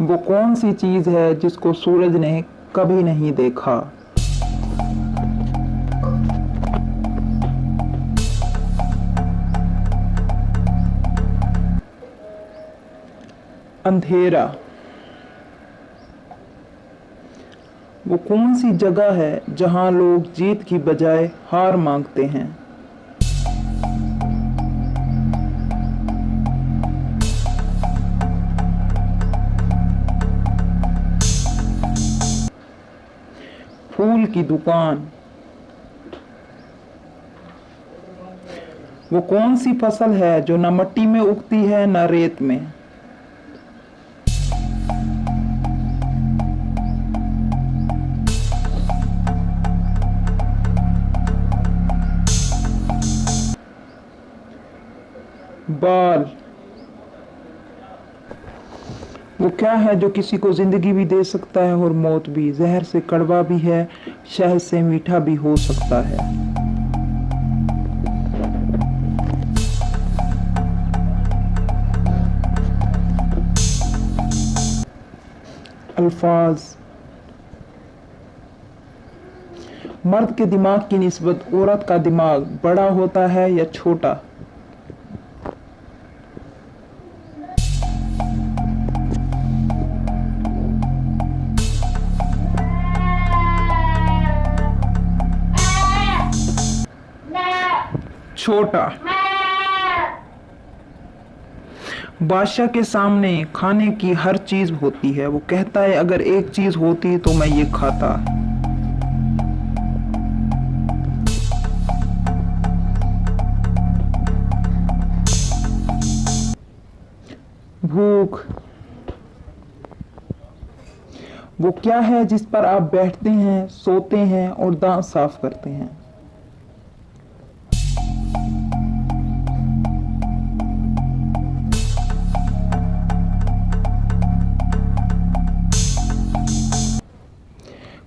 वो कौन सी चीज है जिसको सूरज ने कभी नहीं देखा? अंधेरा। वो कौन सी जगह है जहां लोग जीत की बजाय हार मांगते हैं? फूल की दुकान। वो कौन सी फसल है जो न मिट्टी में उगती है न रेत में? बाल। वो क्या है जो किसी को जिंदगी भी दे सकता है और मौत भी, जहर से कड़वा भी है, शहद से मीठा भी हो सकता है? अल्फाज। मर्द के दिमाग की निस्बत औरत का दिमाग बड़ा होता है या छोटा? छोटा। बादशाह के सामने खाने की हर चीज होती है, वो कहता है अगर एक चीज होती तो मैं ये खाता। भूख। वो क्या है जिस पर आप बैठते हैं, सोते हैं और दांत साफ करते हैं?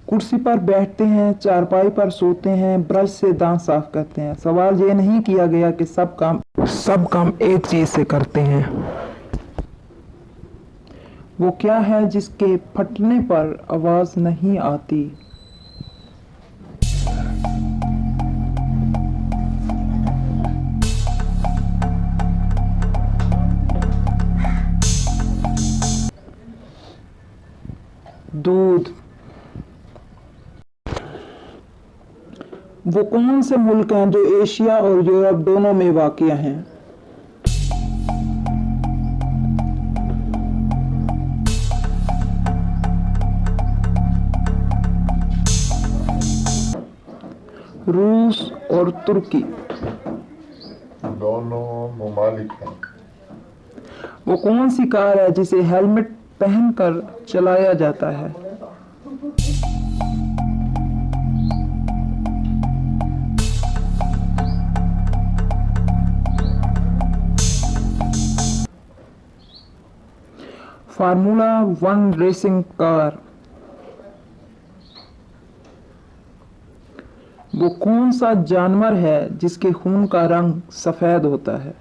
कुर्सी पर बैठते हैं, चारपाई पर सोते हैं, ब्रश से दांत साफ करते हैं। सवाल ये नहीं किया गया कि सब काम एक चीज से करते हैं। वो क्या है जिसके फटने पर आवाज नहीं आती? दूध। वो कौन से मुल्क हैं जो एशिया और यूरोप दोनों में वाक़िया हैं? रूस और तुर्की। दोनों ममालिक हैं। वो कौन सी कार है जिसे हेलमेट पहनकर चलाया जाता है? Formula 1 racing car. वो कौन सा जानवर है जिसके खून का रंग सफेद होता है?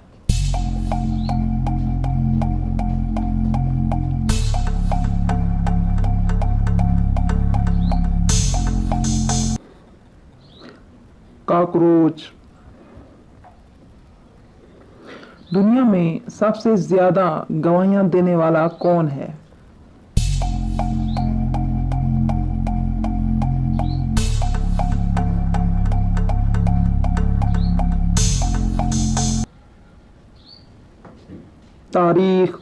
कॉकरोच। दुनिया में सबसे ज्यादा गवाहियां देने वाला कौन है? तारीख।